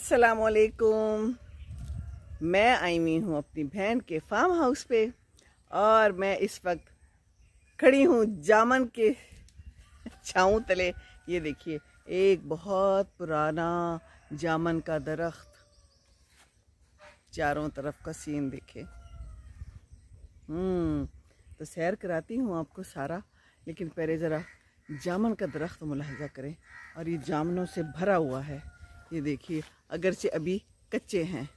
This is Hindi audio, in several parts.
अस्सलामुअलैकुम। मैं आई हुई हूँ अपनी बहन के फार्म हाउस पे और मैं इस वक्त खड़ी हूँ जामन के छाँव तले। ये देखिए एक बहुत पुराना जामन का दरख्त, चारों तरफ का सीन देखे। तो सैर कराती हूँ आपको सारा, लेकिन पहले ज़रा जामन का दरख्त मुलाहिजा करें। और ये जामनों से भरा हुआ है। ये देखिए, अगरचे अभी कच्चे हैं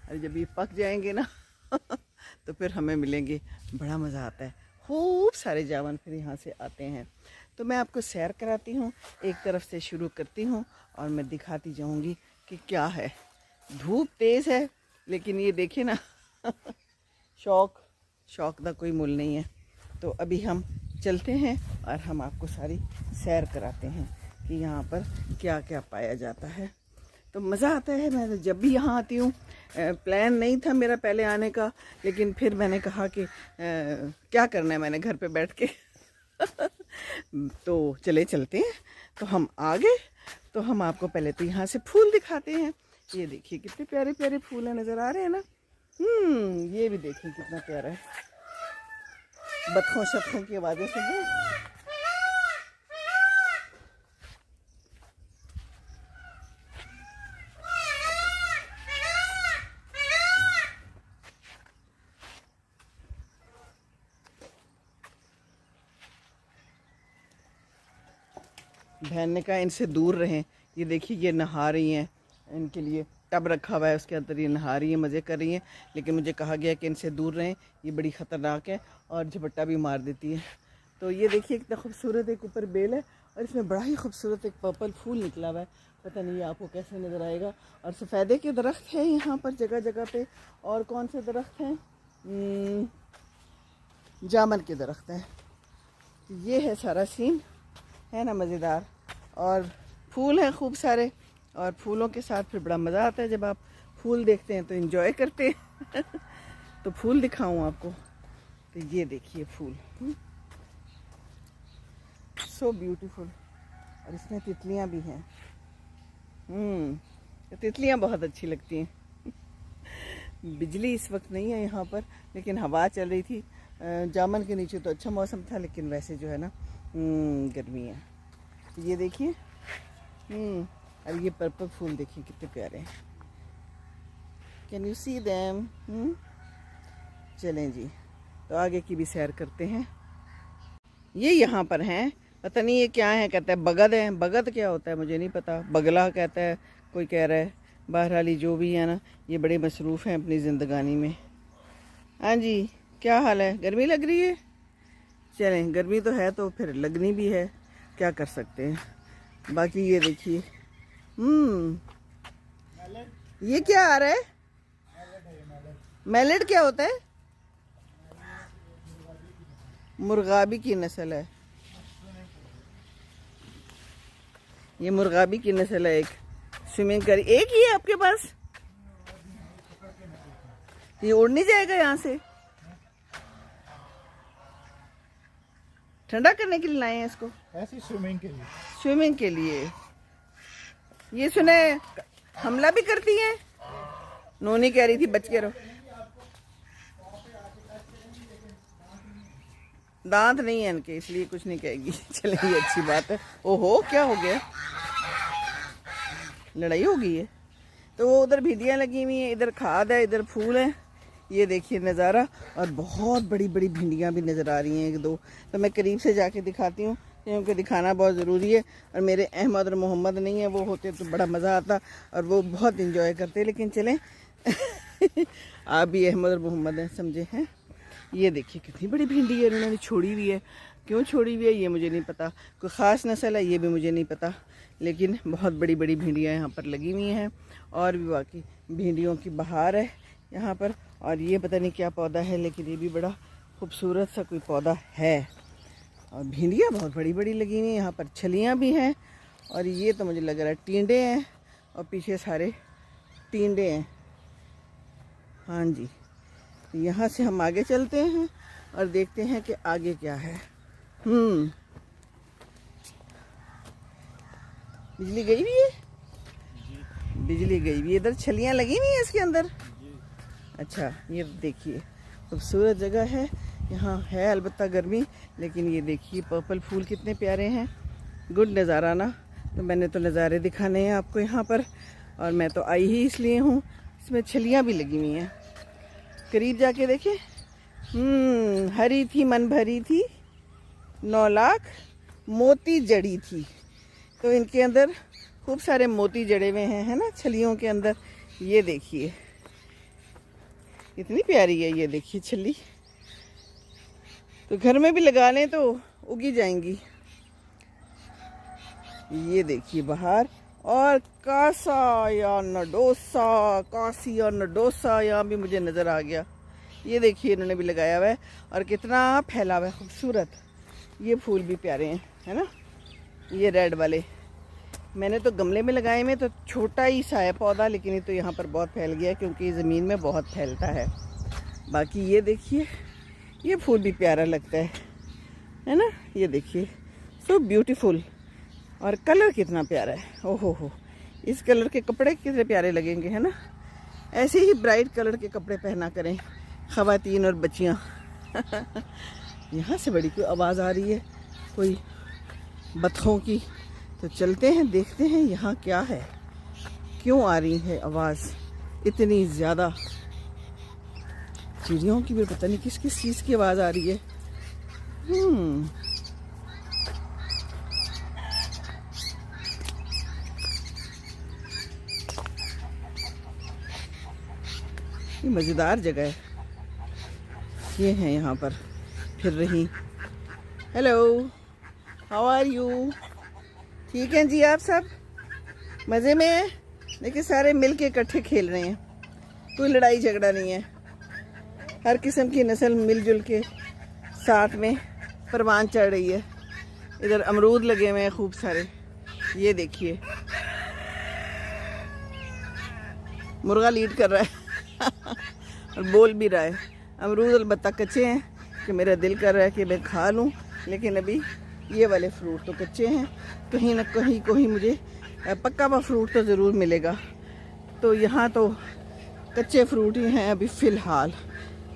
और जब ये पक जाएंगे ना तो फिर हमें मिलेंगे। बड़ा मज़ा आता है, खूब सारे जामन फिर यहाँ से आते हैं। तो मैं आपको सैर कराती हूँ, एक तरफ से शुरू करती हूँ और मैं दिखाती जाऊँगी कि क्या है। धूप तेज़ है लेकिन ये देखिए ना शौक का कोई मुल नहीं है। तो अभी हम चलते हैं और हम आपको सारी सैर कराते हैं कि यहाँ पर क्या क्या पाया जाता है। तो मज़ा आता है। मैं जब भी यहाँ आती हूँ, प्लान नहीं था मेरा पहले आने का, लेकिन फिर मैंने कहा कि क्या करना है मैंने घर पे बैठ के तो चलते हैं। तो हम आ गए। तो हम आपको पहले तो यहाँ से फूल दिखाते हैं। ये देखिए कितने प्यारे प्यारे फूल हैं, नज़र आ रहे हैं ना। ये भी देखिए कितना प्यारा है। बतखों शतखों की आवाज़ें सुनिए। बहन ने कहा इनसे दूर रहें। ये देखिए ये नहा रही हैं, इनके लिए टब रखा हुआ है, उसके अंदर ये नहा रही हैं, मज़े कर रही हैं। लेकिन मुझे कहा गया कि इनसे दूर रहें, ये बड़ी ख़तरनाक है और झपट्टा भी मार देती है। तो ये देखिए कितना खूबसूरत एक ऊपर बेल है और इसमें बड़ा ही खूबसूरत एक पर्पल फूल निकला हुआ है। पता नहीं ये आपको कैसे नज़र आएगा। और सफ़ेदे के दरख्त हैं यहाँ पर जगह जगह पे। और कौन से दरख्त हैं? जामन के दरख्त हैं। ये है सारा सीन, है ना मज़ेदार। और फूल हैं खूब सारे, और फूलों के साथ फिर बड़ा मज़ा आता है जब आप फूल देखते हैं तो एंजॉय करते हैं तो फूल दिखाऊं आपको। तो ये देखिए फूल, सो ब्यूटीफुल। और इसमें तितलियां भी हैं। तितलियां बहुत अच्छी लगती हैं बिजली इस वक्त नहीं है यहाँ पर, लेकिन हवा चल रही थी। जामन के नीचे तो अच्छा मौसम था, लेकिन वैसे जो है ना गर्मी है। ये देखिए और ये पर्पल फूल देखिए कितने प्यारे हैं। Can you see them? चलें जी, तो आगे की भी सैर करते हैं। ये यहाँ पर हैं, पता नहीं ये क्या है। कहता है बगद है। बगद क्या होता है मुझे नहीं पता, बगला कहता है कोई कह रहा है। बहरहाल जो भी है ना, ये बड़े मसरूफ़ हैं अपनी ज़िंदगानी में। हाँ जी, क्या हाल है? गर्मी लग रही है? चलें, गर्मी तो है तो फिर लगनी भी है, क्या कर सकते हैं। बाकी ये देखिए ये क्या आ रहा है? मैलेट क्या होता है? मुर्गाबी की नस्ल है। ये मुर्गाबी की नस्ल है। एक स्विमिंग करी, एक ही है आपके पास? ये उड़ नहीं जाएगा यहाँ से? ठंडा करने के लिए लाए हैं इसको? ऐसी स्विमिंग के लिए। स्विमिंग के लिए। ये सुने हमला भी करती हैं। नोनी कह रही थी बच के रहो। दांत नहीं है इनके, इसलिए कुछ नहीं कहेगी चले, ये अच्छी बात है। ओहो क्या हो गया? लड़ाई हो गई है? तो वो उधर भिंडियाँ लगी हुई हैं, इधर खाद है, इधर फूल है। ये देखिए नज़ारा। और बहुत बड़ी बड़ी भिंडियाँ भी नज़र आ रही हैं, एक दो। तो मैं करीब से जाके दिखाती हूँ क्योंकि दिखाना बहुत ज़रूरी है। और मेरे अहमद और मोहम्मद नहीं है, वो होते तो बड़ा मज़ा आता और वो बहुत इंजॉय करते। लेकिन चलें आप भी अहमद और मोहम्मद हैं, समझे हैं। ये देखिए कितनी बड़ी भिंडी है उन्होंने छोड़ी हुई है। क्यों छोड़ी हुई है ये मुझे नहीं पता, कोई ख़ास नस्ल है ये भी मुझे नहीं पता, लेकिन बहुत बड़ी बड़ी भिंडियाँ यहाँ पर लगी हुई हैं। और भी बाकी भिंडियों की बहार है यहाँ पर। और ये पता नहीं क्या पौधा है, लेकिन ये भी बड़ा खूबसूरत सा कोई पौधा है। और भिंडियाँ बहुत बड़ी बड़ी लगी हुई हैं। यहाँ पर छलियाँ भी हैं। और ये तो मुझे लग रहा है टींडे हैं, और पीछे सारे टींडे हैं। हाँ जी, तो यहाँ से हम आगे चलते हैं और देखते हैं कि आगे क्या है। बिजली गई भी है? बिजली गई हुई, इधर छलियाँ लगी हुई हैं इसके अंदर। अच्छा ये देखिए खूबसूरत जगह है, यहाँ है अलबत्ता गर्मी, लेकिन ये देखिए पर्पल फूल कितने प्यारे हैं। गुड नज़ारा ना। तो मैंने तो नज़ारे दिखाने हैं आपको यहाँ पर, और मैं तो आई ही इसलिए हूँ। इसमें छलियाँ भी लगी हुई हैं, करीब जाके देखें। हरी थी मन भरी थी, 9 लाख मोती जड़ी थी। तो इनके अंदर खूब सारे मोती जड़े हुए हैं, है ना, छलियों के अंदर। ये देखिए इतनी प्यारी है, ये देखिए छली। तो घर में भी लगा लें तो उगी जाएंगी। ये देखिए बाहर, और कासा या नडोसा, कासी या नडोसा यहाँ भी मुझे नज़र आ गया। ये देखिए इन्होंने भी लगाया हुआ है, और कितना फैला हुआ है, खूबसूरत। ये फूल भी प्यारे हैं, है ना, ये रेड वाले। मैंने तो गमले में लगाए में, तो छोटा ही सा है पौधा, लेकिन ये तो यहाँ पर बहुत फैल गया है, क्योंकि ज़मीन में बहुत फैलता है। बाकी ये देखिए ये फूल भी प्यारा लगता है ना। ये देखिए सो ब्यूटीफुल, और कलर कितना प्यारा है। ओहो हो, इस कलर के कपड़े कितने प्यारे लगेंगे, है ना। ऐसे ही ब्राइट कलर के कपड़े पहना करें ख़वातीन और बच्चियाँ। यहाँ से बड़ी कोई आवाज़ आ रही है, कोई बतखों की। तो चलते हैं, देखते हैं यहाँ क्या है, क्यों आ रही है आवाज़ इतनी ज़्यादा। चिड़ियों की भी पता नहीं किस किस चीज़ की आवाज़ आ रही है। ये मज़ेदार जगह है। ये हैं यहाँ पर फिर रही। Hello, how are you? ठीक हैं जी, आप सब मज़े में हैं? देखिए सारे मिल के इकट्ठे खेल रहे हैं, कोई लड़ाई झगड़ा नहीं है। हर किस्म की नस्ल मिलजुल के साथ में परवान चढ़ रही है। इधर अमरूद लगे हुए हैं खूब सारे। ये देखिए मुर्गा लीड कर रहा है और बोल भी रहा है। अमरूद अलबत्ता कच्चे हैं कि मेरा दिल कर रहा है कि मैं खा लूं, लेकिन अभी ये वाले फ्रूट तो कच्चे हैं। कहीं ना कहीं कोई मुझे पक्का हुआ फ्रूट तो ज़रूर मिलेगा। तो यहाँ तो कच्चे फ्रूट ही हैं अभी फ़िलहाल,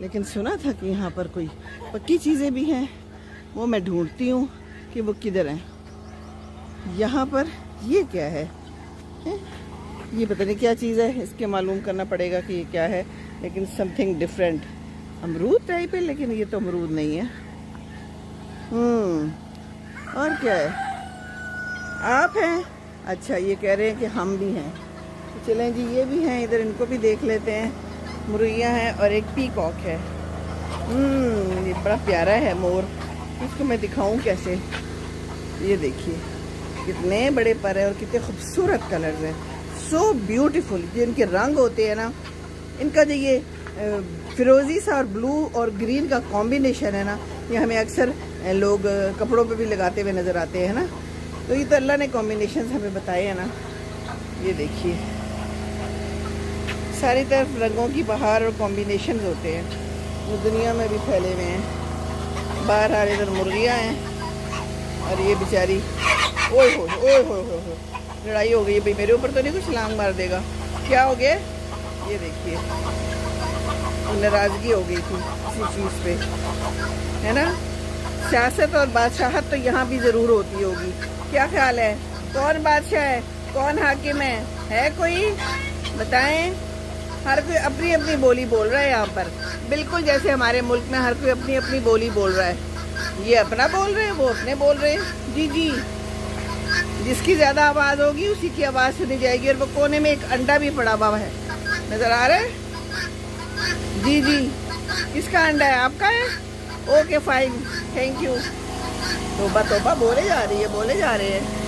लेकिन सुना था कि यहाँ पर कोई पक्की चीज़ें भी हैं, वो मैं ढूंढती हूँ कि वो किधर हैं। यहाँ पर ये क्या है? ये पता नहीं क्या चीज़ है, इसके मालूम करना पड़ेगा कि ये क्या है, लेकिन समथिंग डिफरेंट। अमरूद टाइप है, लेकिन ये तो अमरूद नहीं है। और क्या है? आप हैं? अच्छा, ये कह रहे हैं कि हम भी हैं। तो चलें जी, ये भी हैं, इधर इनको भी देख लेते हैं। मुर्गियाँ हैं और एक पीकॉक है। ये बड़ा प्यारा है मोर, इसको मैं दिखाऊं कैसे। ये देखिए कितने बड़े पर है और कितने खूबसूरत कलर्स हैं, सो ब्यूटीफुल। जो इनके रंग होते हैं ना, इनका जो ये फिरोजी सा और ब्लू और ग्रीन का कॉम्बिनेशन है ना, ये हमें अक्सर लोग कपड़ों पे भी लगाते हुए नज़र आते हैं ना। तो ये तो अल्लाह ने कॉम्बिनेशन हमें बताए हैं ना। ये देखिए सारी तरफ रंगों की बहार और कॉम्बिनेशन होते हैं, वो दुनिया में भी फैले हुए हैं। बाहर इधर मुर्गियाँ हैं, और ये बेचारी ओए हो लड़ाई हो गई भाई। मेरे ऊपर तो नहीं कुछ लांग मार देगा? क्या हो गया? ये देखिए नाराज़गी हो गई थी किसी चीज़ पे, है ना। सियासत और बादशाहत तो यहाँ भी ज़रूर होती होगी। क्या ख्याल है, कौन बादशाह है, कौन हाकिम है कोई बताएं? हर कोई अपनी अपनी बोली बोल रहा है यहाँ पर, बिल्कुल जैसे हमारे मुल्क में हर कोई अपनी अपनी बोली बोल रहा है। ये अपना बोल रहे हैं, वो अपने बोल रहे हैं। जी जी, जिसकी ज़्यादा आवाज़ होगी उसी की आवाज़ सुनी जाएगी। और वो कोने में एक अंडा भी पड़ा हुआ है, नज़र आ रहा है? जी जी, किसका अंडा है? आपका है? Okay fine, thank you. तोबा तोबा बोले जा रही है, बोले जा रहे हैं।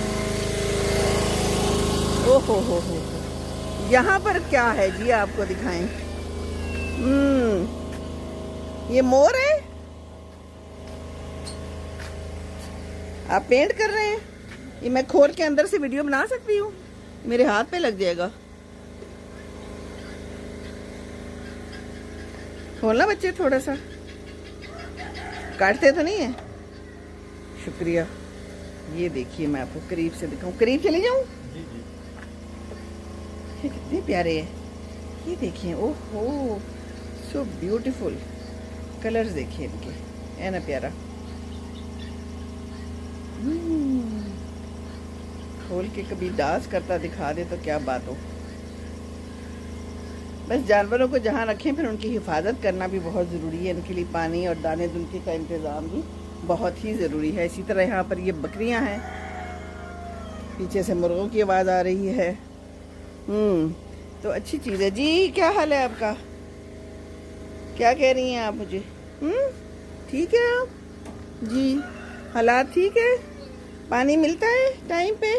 ओहो हो, यहाँ पर क्या है जी, आपको दिखाएं। ये मोर है, आप पेंट कर रहे हैं। ये मैं खोल के अंदर से वीडियो बना सकती हूँ? मेरे हाथ पे लग जाएगा। खोलना बच्चे, थोड़ा सा काटते तो नहीं है? शुक्रिया। ये देखिए मैं आपको करीब से दिखाऊं, करीब चले जाऊं? देखिए कितने प्यारे हैं, ये देखिए, ओहो सो ब्यूटीफुल। कलर्स देखिए इनके, है ना प्यारा। खोल के कभी डांस करता दिखा दे तो क्या बात हो। बस जानवरों को जहाँ रखें फिर उनकी हिफाजत करना भी बहुत ज़रूरी है। इनके लिए पानी और दाने दुनके का इंतज़ाम भी बहुत ही ज़रूरी है। इसी तरह यहाँ पर ये बकरियाँ हैं, पीछे से मुर्गों की आवाज़ आ रही है। तो अच्छी चीज़ है जी। क्या हाल है आपका, क्या कह रही हैं आप मुझे? ठीक है आप जी, हालात ठीक है, पानी मिलता है टाइम पे,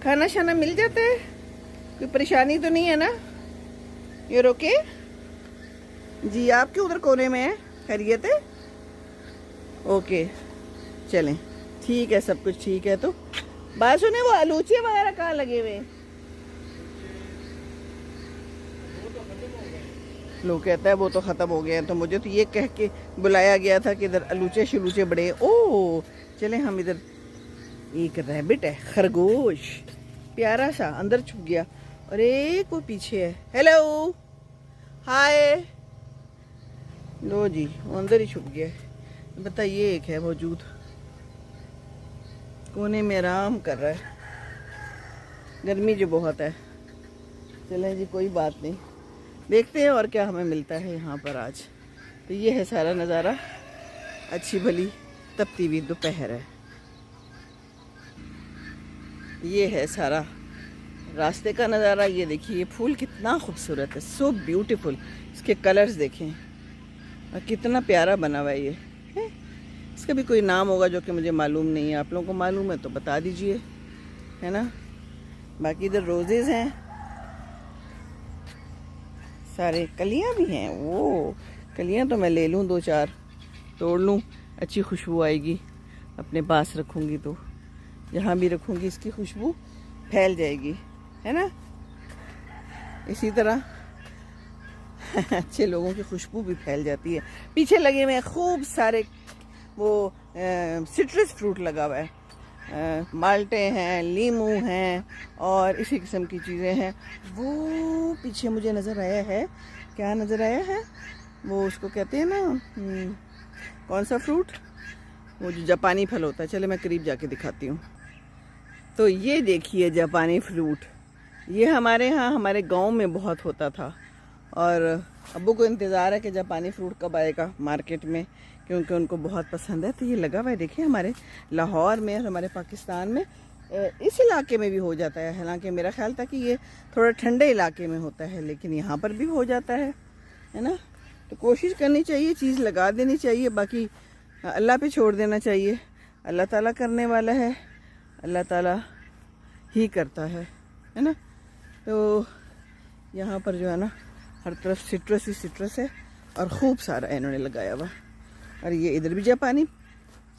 खाना शाना मिल जाता है, कोई परेशानी तो नहीं है ना? ये रोके जी, आपके उधर कोने में है, खैरियत है? ओके चलें, ठीक है, सब कुछ ठीक है। तो बात सुने, वो आलूचे वगैरह कहाँ लगे हुए? लोग कहता है वो तो ख़त्म हो गए हैं, तो मुझे तो ये कह के बुलाया गया था कि इधर आलूचे शलूचे बड़े। ओह चले हम इधर। एक रैबिट है, खरगोश प्यारा सा, अंदर छुप गया। अरे कोई पीछे है। Hello hi. लो जी, वो अंदर ही छुप गया। बताइए, एक है मौजूद, कोने में आराम कर रहा है, गर्मी जो बहुत है। चलें जी, कोई बात नहीं, देखते हैं और क्या हमें मिलता है यहाँ पर आज। तो ये है सारा नज़ारा, अच्छी भली तपती हुई दोपहर है। ये है सारा रास्ते का नज़ारा। ये देखिए, ये फूल कितना खूबसूरत है, सो ब्यूटीफुल। इसके कलर्स देखें और कितना प्यारा बना हुआ है ये है? इसका भी कोई नाम होगा जो कि मुझे मालूम नहीं है। आप लोगों को मालूम है तो बता दीजिए, है ना? बाकी इधर रोजेज़ हैं सारे, कलियां भी हैं। वो कलियां तो मैं ले लूँ, 2-4 तोड़ लूँ, अच्छी खुशबू आएगी। अपने पास रखूँगी तो जहाँ भी रखूँगी इसकी खुशबू फैल जाएगी, है ना? इसी तरह अच्छे लोगों की खुशबू भी फैल जाती है। पीछे लगे हुए खूब सारे वो सिट्रस फ्रूट लगा हुआ है, माल्टे हैं, लीमू हैं और इसी किस्म की चीज़ें हैं। वो पीछे मुझे नज़र आया है, क्या नज़र आया है? वो उसको कहते हैं ना, कौन सा फ्रूट, वो जो जापानी फल होता है। चले मैं करीब जाके दिखाती हूँ। तो ये देखिए जापानी फ्रूट, ये हमारे यहाँ हमारे गांव में बहुत होता था और अब्बू को इंतज़ार है कि जापानी फ्रूट कब आएगा मार्केट में, क्योंकि उनको बहुत पसंद है। तो ये लगा हुआ है, देखिए हमारे लाहौर में और हमारे पाकिस्तान में इस इलाके में भी हो जाता है। हालांकि मेरा ख्याल था कि ये थोड़ा ठंडे इलाके में होता है, लेकिन यहाँ पर भी हो जाता है ना? तो कोशिश करनी चाहिए, चीज़ लगा देनी चाहिए, बाकी अल्लाह पे छोड़ देना चाहिए। अल्लाह ताला करने वाला है, अल्लाह ताला ही करता है ना? तो यहाँ पर जो है ना, हर तरफ सिट्रस ही सिट्रस है और ख़ूब सारा इन्होंने लगाया हुआ। और ये इधर भी जापानी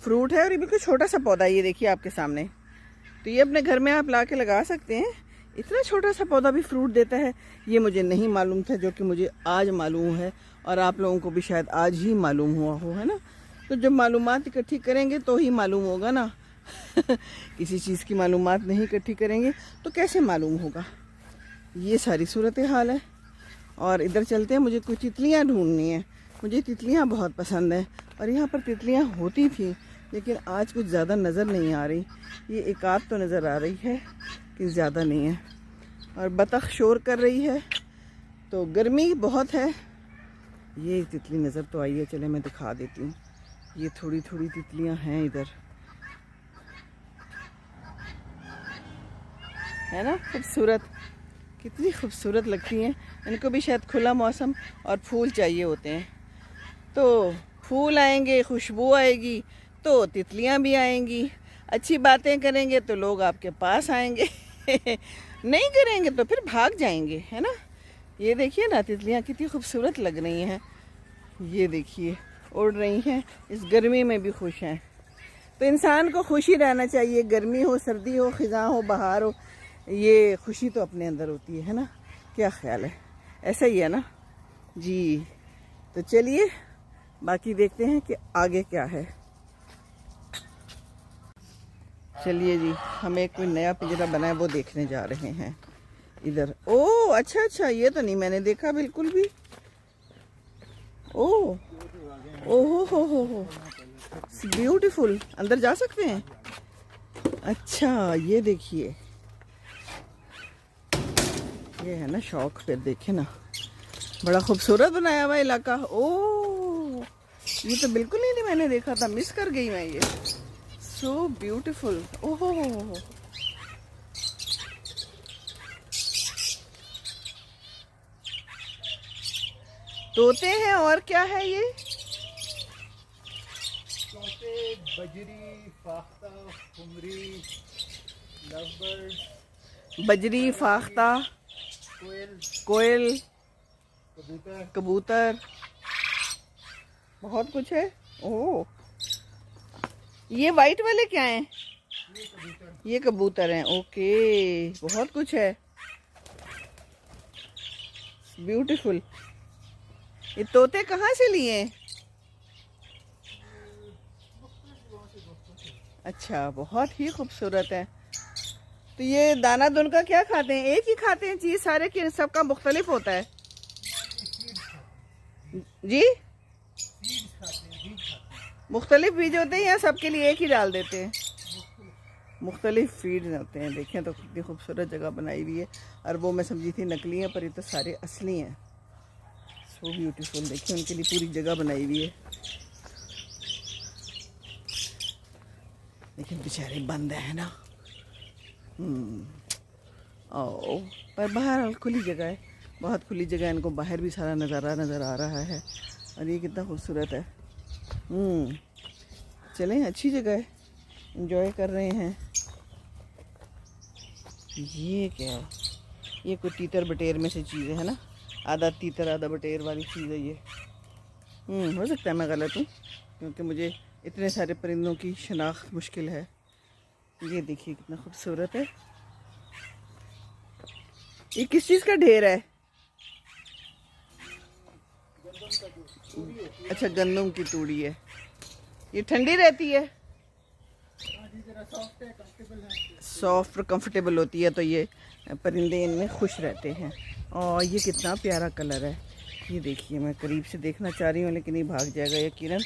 फ्रूट है और ये बिल्कुल छोटा सा पौधा है, ये देखिए आपके सामने। तो ये अपने घर में आप ला के लगा सकते हैं। इतना छोटा सा पौधा भी फ्रूट देता है, ये मुझे नहीं मालूम था, जो कि मुझे आज मालूम है और आप लोगों को भी शायद आज ही मालूम हुआ हो, है ना? तो जब मालूमात इकट्ठी करेंगे तो ही मालूम होगा ना। किसी चीज़ की मालूमात नहीं इकट्ठी करेंगे तो कैसे मालूम होगा? ये सारी सूरत हाल है। और इधर चलते हैं, मुझे कुछ तितलियाँ ढूंढनी है। मुझे तितलियाँ बहुत पसंद हैं और यहाँ पर तितलियाँ होती थी, लेकिन आज कुछ ज़्यादा नज़र नहीं आ रही। ये एक आध तो नज़र आ रही है कि ज़्यादा नहीं है। और बतख शोर कर रही है, तो गर्मी बहुत है। ये तितली नज़र तो आई है, चले मैं दिखा देती हूँ। ये थोड़ी थोड़ी तितलियाँ हैं इधर, है ना? खूबसूरत, कितनी खूबसूरत लगती हैं। इनको भी शायद खुला मौसम और फूल चाहिए होते हैं। तो फूल आएंगे, खुशबू आएगी तो तितलियां भी आएंगी। अच्छी बातें करेंगे तो लोग आपके पास आएंगे। नहीं करेंगे तो फिर भाग जाएंगे, है ना? ये देखिए ना, तितलियां कितनी खूबसूरत लग रही हैं। ये देखिए उड़ रही हैं, इस गर्मी में भी खुश हैं। तो इंसान को खुश ही रहना चाहिए, गर्मी हो, सर्दी हो, ख़िज़ां हो, बहार हो, ये खुशी तो अपने अंदर होती है ना? क्या ख्याल है? ऐसा ही है ना जी? तो चलिए बाकी देखते हैं कि आगे क्या है। चलिए जी, हमें कोई नया पिंजरा बना है वो देखने जा रहे हैं। इधर। ओ अच्छा अच्छा, ये तो नहीं मैंने देखा बिल्कुल भी। ओ ओहो हो, ब्यूटीफुल। अंदर जा सकते हैं? अच्छा ये देखिए, ये है ना शौक। फिर देखे ना, बड़ा खूबसूरत बनाया हुआ इलाका। ओ ये तो बिल्कुल ही नहीं मैंने देखा था, मिस कर गई मैं ये। So beautiful. ओहो हो। तोते हैं और क्या है ये? तोते, बजरी, फाख्ता, खुमरी, लवबर्ड, बजरी, फाख्ता, कोयल, कोयल, कबूतर। कबूतर, बहुत कुछ है। ओह ये वाइट वाले क्या हैं? ये कबूतर। ये कबूतर हैं। ओके, बहुत कुछ है, ब्यूटीफुल। ये तोते कहाँ से लिए हैं? अच्छा, बहुत ही खूबसूरत है। तो ये दाना दुन का क्या खाते हैं? एक ही खाते हैं चीज सारे के सबका मुख्तलिफ होता है जी? बीज खाते हैं, बीज खाते हैं। मुख्तलिफ बीज होते हैं या सबके लिए एक ही डाल देते हैं? मुख्तलिफ फीड होते हैं। देखें तो कितनी खूबसूरत जगह बनाई हुई है। और वो मैं समझी थी नकली हैं, पर ये तो सारे असली हैं। So beautiful. देखिए उनके लिए पूरी जगह बनाई हुई है, लेकिन बेचारे बंद है ना। ओ पर बाहर खुली जगह है, बहुत खुली जगह है। इनको बाहर भी सारा नज़ारा नज़र आ रहा है। और ये कितना खूबसूरत है। चलें, अच्छी जगह है, एंजॉय कर रहे हैं। ये क्या है? ये कोई तीतर बटेर में से चीज़ है ना, आधा तीतर आधा बटेर वाली चीज़ है ये। हो सकता है मैं गलत हूँ, क्योंकि मुझे इतने सारे परिंदों की शनाख्त मुश्किल है। ये देखिए कितना खूबसूरत है। ये किस चीज़ का ढेर है? अच्छा, गंदम की तूड़ी है। ये ठंडी रहती है, सॉफ्ट और कंफर्टेबल होती है, तो ये परिंदे इनमें खुश रहते हैं। और ये कितना प्यारा कलर है। ये देखिए, मैं करीब से देखना चाह रही हूँ लेकिन ये भाग जाएगा यकीनन।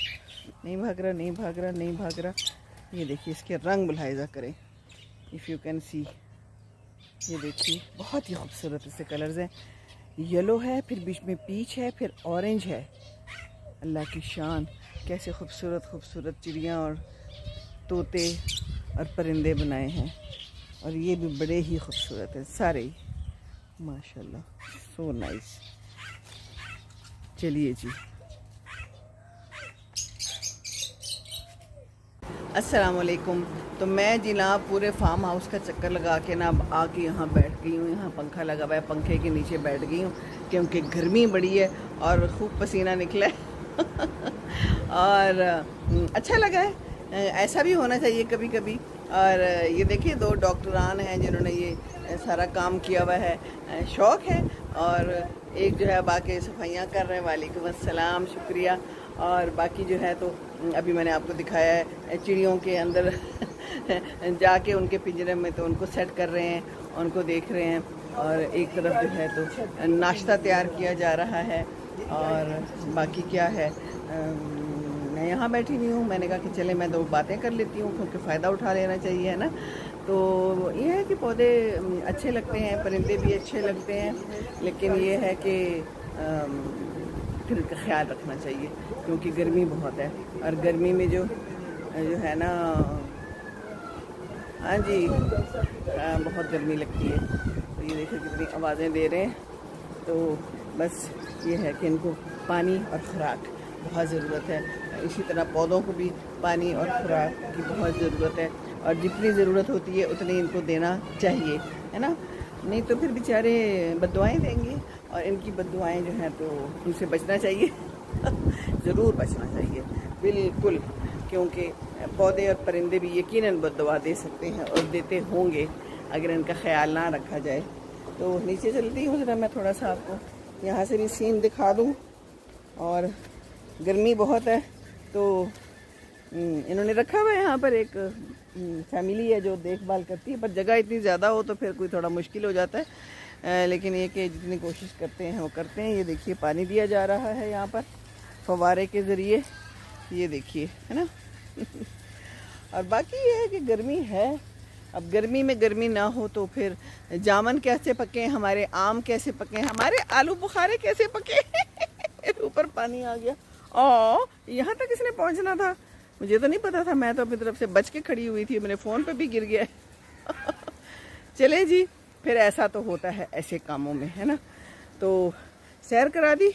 नहीं भाग रहा, नहीं भाग रहा, नहीं भाग रहा। ये देखिए, इसके रंग मुलाहिजा करें, इफ़ यू कैन सी। ये देखिए, बहुत ही खूबसूरत इसके कलर्स हैं। येलो है, फिर बीच में पीच है, फिर ऑरेंज है। अल्लाह की शान, कैसे खूबसूरत खूबसूरत चिड़ियाँ और तोते और परिंदे बनाए हैं। और ये भी बड़े ही खूबसूरत हैं सारे ही, माशाल्लाह, सो नाइस। चलिए जी, अस्सलामुअलैकुम। तो मैं जी ना पूरे फार्म हाउस का चक्कर लगा के ना आके यहाँ बैठ गई हूँ। यहाँ पंखा लगा हुआ है, पंखे के नीचे बैठ गई हूँ क्योंकि गर्मी बड़ी है और खूब पसीना निकला है और अच्छा लगा है। ऐसा भी होना चाहिए कभी कभी। और ये देखिए, 2 डॉक्टरान हैं जिन्होंने ये सारा काम किया हुआ है। शौक़ है। और एक जो है बाकी सफाइयाँ कर रहे हैं। वालेकुम अस्सलाम, शुक्रिया। और बाकी जो है तो अभी मैंने आपको दिखाया है चिड़ियों के अंदर जाके उनके पिंजरे में, तो उनको सेट कर रहे हैं, उनको देख रहे हैं। और एक तरफ जो है तो नाश्ता तैयार किया जा रहा है। और बाकी क्या है, मैं यहाँ बैठी हुई हूँ। मैंने कहा कि चले मैं 2 बातें कर लेती हूँ, क्योंकि फ़ायदा उठा लेना चाहिए, है ना। तो ये है कि पौधे अच्छे लगते हैं, परिंदे भी अच्छे लगते हैं, लेकिन ये है कि फिर का ख्याल रखना चाहिए, क्योंकि गर्मी बहुत है। और गर्मी में जो है ना, हाँ जी, बहुत गर्मी लगती है। तो ये देखो कितनी आवाज़ें दे रहे हैं। तो बस ये है कि इनको पानी और खुराक बहुत ज़रूरत है। इसी तरह पौधों को भी पानी और खुराक की बहुत ज़रूरत है, और जितनी ज़रूरत होती है उतनी इनको देना चाहिए, है ना। नहीं तो फिर बेचारे बद्दुआएँ देंगे, और इनकी बद्दुआएँ जो हैं तो उनसे बचना चाहिए ज़रूर बचना चाहिए, बिल्कुल। क्योंकि पौधे और परिंदे भी यकीनन बद्दुआ दे सकते हैं और देते होंगे अगर इनका ख्याल ना रखा जाए। तो नीचे चलती हूँ ज़रा, मैं थोड़ा सा आपको यहाँ से भी सीन दिखा दूँ। और गर्मी बहुत है, तो इन्होंने रखा हुआ है यहाँ पर एक फैमिली है जो देखभाल करती है, पर जगह इतनी ज़्यादा हो तो फिर कोई थोड़ा मुश्किल हो जाता है। लेकिन ये कि जितनी कोशिश करते हैं वो करते हैं। ये देखिए पानी दिया जा रहा है यहाँ पर फव्वारे के ज़रिए, ये देखिए, है ना। और बाकी ये है कि गर्मी है। अब गर्मी में गर्मी ना हो तो फिर जामुन कैसे पके, हमारे आम कैसे पके, हमारे आलू बुखारे कैसे पके। ऊपर पानी आ गया। यहाँ तक इसने पहुँचना था, मुझे तो नहीं पता था। मैं तो अपनी तरफ से बच के खड़ी हुई थी, मेरे फ़ोन पे भी गिर गया। चले जी, फिर ऐसा तो होता है ऐसे कामों में, है ना। तो सैर करा दी,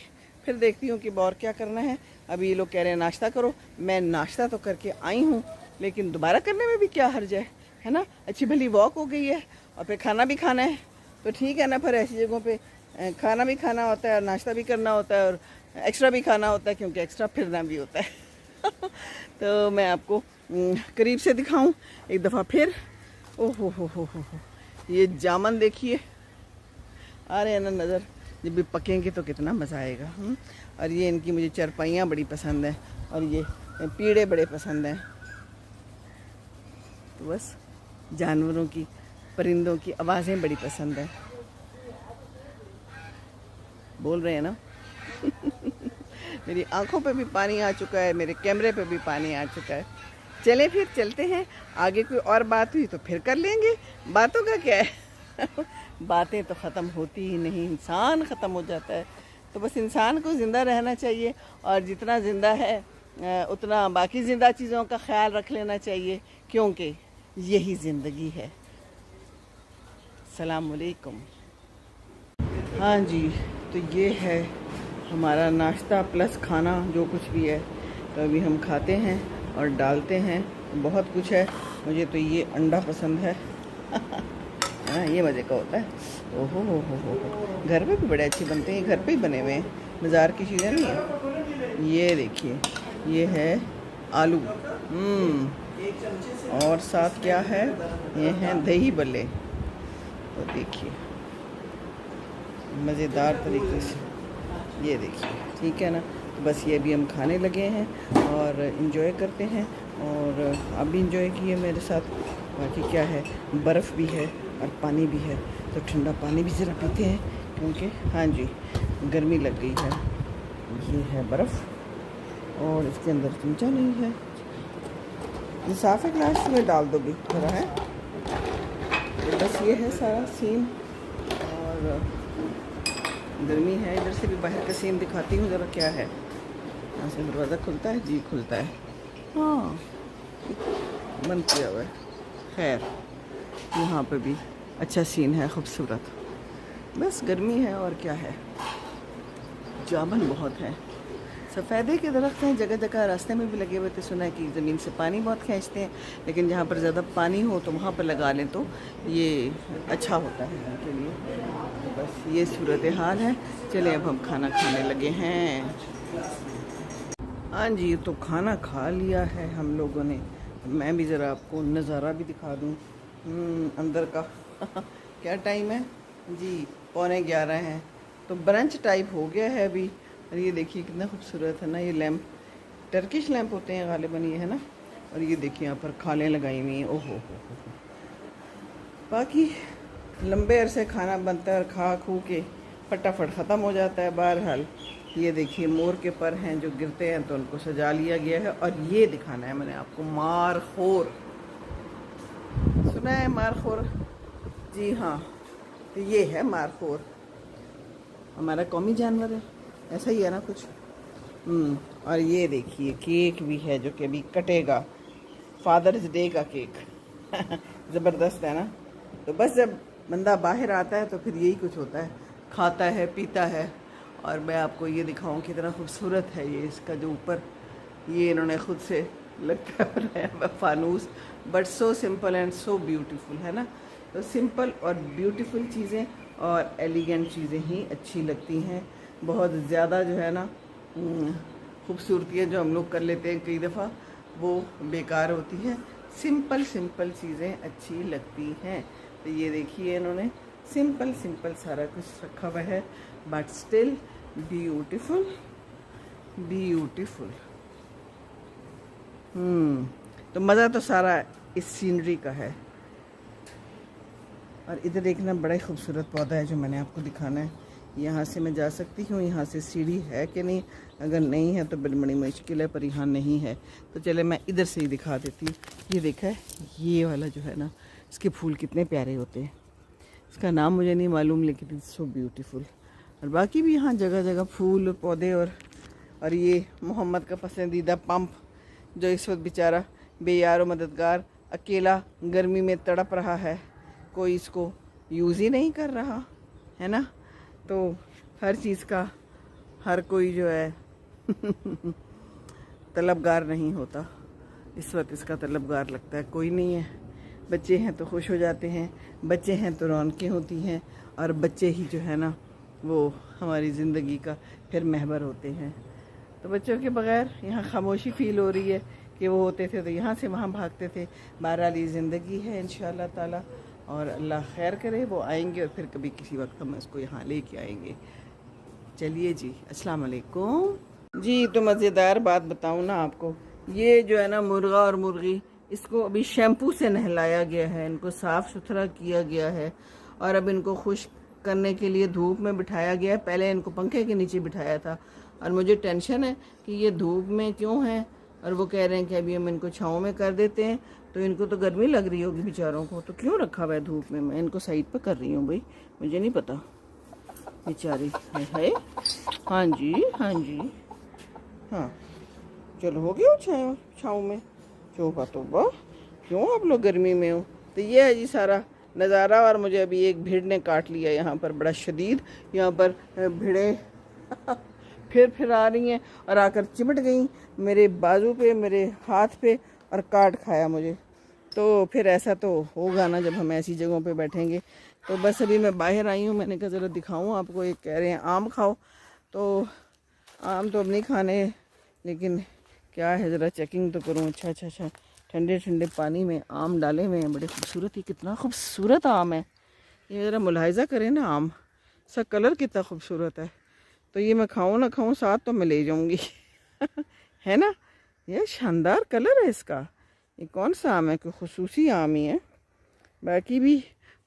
फिर देखती हूँ कि और क्या करना है। अभी ये लोग कह रहे हैं नाश्ता करो, मैं नाश्ता तो करके आई हूँ, लेकिन दोबारा करने में भी क्या हर्ज है ना। अच्छी भली वॉक हो गई है और फिर खाना भी खाना है, तो ठीक है ना। फिर ऐसी जगहों पे खाना भी खाना होता है और नाश्ता भी करना होता है और एक्स्ट्रा भी खाना होता है, क्योंकि एक्स्ट्रा फिरना भी होता है। तो मैं आपको करीब से दिखाऊं एक दफ़ा फिर। ओहो हो, ये जामुन देखिए आ रहे हैं ना नज़र, जब भी पकेंगे तो कितना मज़ा आएगा। और ये इनकी मुझे चरपाइयाँ बड़ी पसंद हैं और ये पीड़े बड़े पसंद हैं। तो बस जानवरों की, परिंदों की आवाज़ें बड़ी पसंद हैं। बोल रहे हैं ना। मेरी आंखों पे भी पानी आ चुका है, मेरे कैमरे पे भी पानी आ चुका है। चलें फिर चलते हैं आगे। कोई और बात हुई तो फिर कर लेंगे, बातों का क्या है। बातें तो ख़त्म होती ही नहीं, इंसान ख़त्म हो जाता है। तो बस इंसान को ज़िंदा रहना चाहिए और जितना ज़िंदा है उतना बाकी ज़िंदा चीज़ों का ख्याल रख लेना चाहिए, क्योंकि यही ज़िंदगी है। सलाम अलैकुम। हाँ जी, तो ये है हमारा नाश्ता प्लस खाना, जो कुछ भी है। तो अभी हम खाते हैं और डालते हैं, बहुत कुछ है। मुझे तो ये अंडा पसंद है। हाँ, ये मज़े का होता है। ओहो हो, घर पे भी बड़े अच्छे बनते हैं, घर पे ही बने हुए हैं, बाज़ार की चीज़ें नहीं है। ये देखिए, ये है आलू, और साथ क्या है, ये हैं दही बल्ले। तो देखिए मज़ेदार तरीके से, ये देखिए, ठीक है ना। तो बस ये भी हम खाने लगे हैं और इन्जॉय करते हैं, और आप भी इन्जॉय किए मेरे साथ। बाकी क्या है, बर्फ़ भी है और पानी भी है, तो ठंडा पानी भी ज़रा पीते हैं, क्योंकि हाँ जी गर्मी लग गई है। ये है बर्फ़ और इसके अंदर चमचा नहीं है। ये साफ़ है ग्लास में डाल दोगे थोड़ा है। तो बस ये है सारा सीन, और गर्मी है। इधर से भी बाहर का सीन दिखाती हूँ ज़रा क्या है। यहाँ से दरवाज़ा खुलता है जी, खुलता है, हाँ बंद किया हुआ है। खैर यहाँ पे भी अच्छा सीन है, खूबसूरत। बस गर्मी है और क्या है। जामुन बहुत है, सफ़ेदे के दरख्त हैं जगह जगह, रास्ते में भी लगे हुए थे। सुना है कि ज़मीन से पानी बहुत खींचते हैं, लेकिन जहाँ पर ज़्यादा पानी हो तो वहाँ पर लगा लें तो ये अच्छा होता है उनके लिए। तो बस ये सूरत हाल है। चलिए अब हम खाना खाने लगे हैं। हाँ जी, तो खाना खा लिया है हम लोगों ने। मैं भी ज़रा आपको नज़ारा भी दिखा दूँ अंदर का। क्या टाइम है जी, 11:15 हैं। तो ब्रंच टाइप हो गया है अभी। और ये देखिए कितना खूबसूरत है ना, ये लैम्प टर्किश लैम्प होते हैं गालिबन, ये है ना। और ये देखिए यहाँ पर खालें लगाई हुई हैं। ओहो हो। बाकी लंबे अरसे खाना बनता है और खा खू के फटाफट ख़त्म हो जाता है। बहरहाल ये देखिए मोर के पर हैं जो गिरते हैं, तो उनको सजा लिया गया है। और ये दिखाना है मैंने आपको, मारखोर। सुना है मारखोर? जी हाँ, तो ये है मारखोर, हमारा कौमी जानवर है, ऐसा ही है ना कुछ। और ये देखिए केक भी है जो कि अभी कटेगा, फादर्स डे का केक। ज़बरदस्त है ना। तो बस जब बंदा बाहर आता है तो फिर यही कुछ होता है, खाता है पीता है। और मैं आपको ये दिखाऊं कितना खूबसूरत है ये, इसका जो ऊपर ये इन्होंने खुद से लगता है बनाया फानूस, but so simple and so beautiful, है ना। तो सिंपल और ब्यूटीफुल चीज़ें और एलिगेंट चीज़ें ही अच्छी लगती हैं। बहुत ज़्यादा जो है ना खूबसूरतियाँ जो हम लोग कर लेते हैं कई दफ़ा, वो बेकार होती है। सिंपल सिंपल चीज़ें अच्छी लगती हैं। तो ये देखिए इन्होंने सिंपल सिंपल सारा कुछ रखा हुआ है, बट स्टिल ब्यूटीफुल ब्यूटीफुल। तो मज़ा तो सारा इस सीनरी का है। और इधर एक ना बड़ा ही खूबसूरत पौधा है जो मैंने आपको दिखाना है। यहाँ से मैं जा सकती हूँ, यहाँ से सीढ़ी है कि नहीं, अगर नहीं है तो बड़ी मुश्किल है, पर यहाँ नहीं है तो चले मैं इधर से ही दिखा देती हूँ। ये देखा है, ये वाला जो है ना, इसके फूल कितने प्यारे होते हैं। इसका नाम मुझे नहीं मालूम, लेकिन इट्स सो ब्यूटीफुल। और बाकी भी यहाँ जगह जगह फूल पौधे। और ये मोहम्मद का पसंदीदा पंप जो इस वक्त बेचारा बेयार मददगार अकेला गर्मी में तड़प रहा है, कोई इसको यूज़ ही नहीं कर रहा है ना। तो हर चीज़ का हर कोई जो है तलबगार नहीं होता। इस वक्त इसका तलबगार लगता है कोई नहीं है। बच्चे हैं तो खुश हो जाते हैं, बच्चे हैं तो रौनकें होती हैं, और बच्चे ही जो है ना वो हमारी ज़िंदगी का फिर महवर होते हैं। तो बच्चों के बगैर यहाँ खामोशी फील हो रही है कि वो होते थे तो यहाँ से वहाँ भागते थे। बहरहाल ये ज़िंदगी है इंशाअल्लाह ताला, और अल्लाह खैर करे, वो आएंगे और फिर कभी किसी वक्त हम इसको यहाँ लेके आएंगे। चलिए जी, अस्सलाम वालेकुम जी। तो मज़ेदार बात बताऊँ ना आपको, ये जो है ना मुर्गा और मुर्गी, इसको अभी शैम्पू से नहलाया गया है, इनको साफ़ सुथरा किया गया है, और अब इनको खुश करने के लिए धूप में बिठाया गया है। पहले इनको पंखे के नीचे बिठाया था, और मुझे टेंशन है कि ये धूप में क्यों है, और वो कह रहे हैं कि अभी हम इनको छाँव में कर देते हैं। तो इनको तो गर्मी लग रही होगी बेचारों को, तो क्यों रखा हुआ है धूप में। मैं इनको साइड पर कर रही हूँ भाई, मुझे नहीं पता बेचारी है। हाँ जी हाँ जी हाँ, चलो हो गया छाँव में। चोबा तोबा, क्यों आप लोग गर्मी में हो। तो ये है जी सारा नज़ारा। और मुझे अभी एक भीड़ ने काट लिया यहाँ पर, बड़ा शदीद। यहाँ पर भीड़ें फिर आ रही हैं और आकर चिमट गई मेरे बाजू पे, मेरे हाथ पे, और काट खाया मुझे। तो फिर ऐसा तो होगा ना जब हम ऐसी जगहों पे बैठेंगे। तो बस अभी मैं बाहर आई हूँ, मैंने कहा ज़रा दिखाऊँ आपको। एक कह रहे हैं आम खाओ, तो आम तो अब नहीं खाने, लेकिन क्या है ज़रा चेकिंग तो करूँ। अच्छा, ठंडे ठंडे पानी में आम डाले हुए हैं, बड़े खूबसूरत ही, कितना खूबसूरत आम है ये। ज़रा मुलाहिज़ा करें ना, आम इसका कलर कितना खूबसूरत है। तो ये मैं खाऊं ना खाऊं, साथ तो मैं ले जाऊंगी है ना। ये शानदार कलर है इसका। ये कौन सा आम है, कोई खुसूसी आम ही है। बाकी भी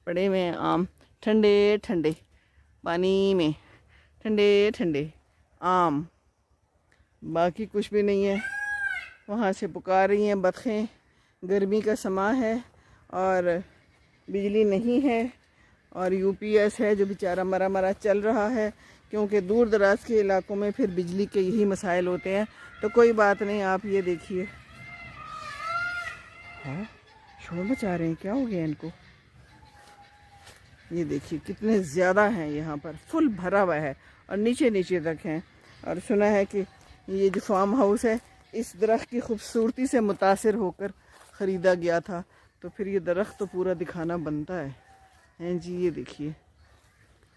पड़े हुए हैं आम, ठंडे ठंडे पानी में, ठंडे ठंडे आम। बाकी कुछ भी नहीं है। वहाँ से पुकार रही हैं बतखें, गर्मी का समा है और बिजली नहीं है, और यूपीएस है जो बेचारा मरा चल रहा है, क्योंकि दूर दराज के इलाकों में फिर बिजली के यही मसाइल होते हैं। तो कोई बात नहीं, आप ये देखिए। हाँ, शोर मचा रहे हैं, क्या हो गया इनको। ये देखिए कितने ज़्यादा हैं, यहाँ पर फुल भरा हुआ है और नीचे तक हैं। और सुना है कि ये जो फार्म हाउस है इस दरख्त की खूबसूरती से मुतासिर होकर ख़रीदा गया था। तो फिर ये दरख्त तो पूरा दिखाना बनता है। हैं जी, ये देखिए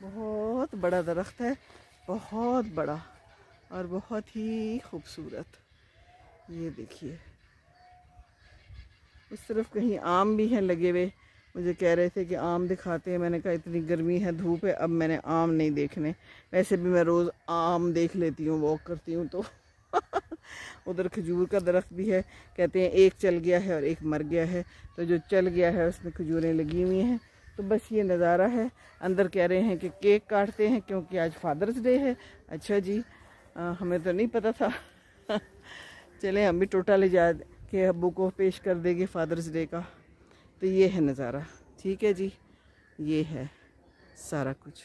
बहुत बड़ा दरख्त है, बहुत बड़ा और बहुत ही खूबसूरत। ये देखिए उस तरफ कहीं आम भी हैं लगे हुए। मुझे कह रहे थे कि आम दिखाते हैं, मैंने कहा इतनी गर्मी है, धूप है, अब मैंने आम नहीं देखने। वैसे भी मैं रोज़ आम देख लेती हूँ, वॉक करती हूँ तो उधर खजूर का दरख्त भी है, कहते हैं एक चल गया है और एक मर गया है। तो जो चल गया है उसमें खजूरें लगी हुई हैं। तो बस ये नज़ारा है। अंदर कह रहे हैं कि केक काटते हैं क्योंकि आज फादर्स डे है। अच्छा जी, हमें तो नहीं पता था चलें हम भी टोटा ले जा के अब्बू को पेश कर देंगे फादर्स डे का। तो ये है नज़ारा, ठीक है जी, ये है सारा कुछ।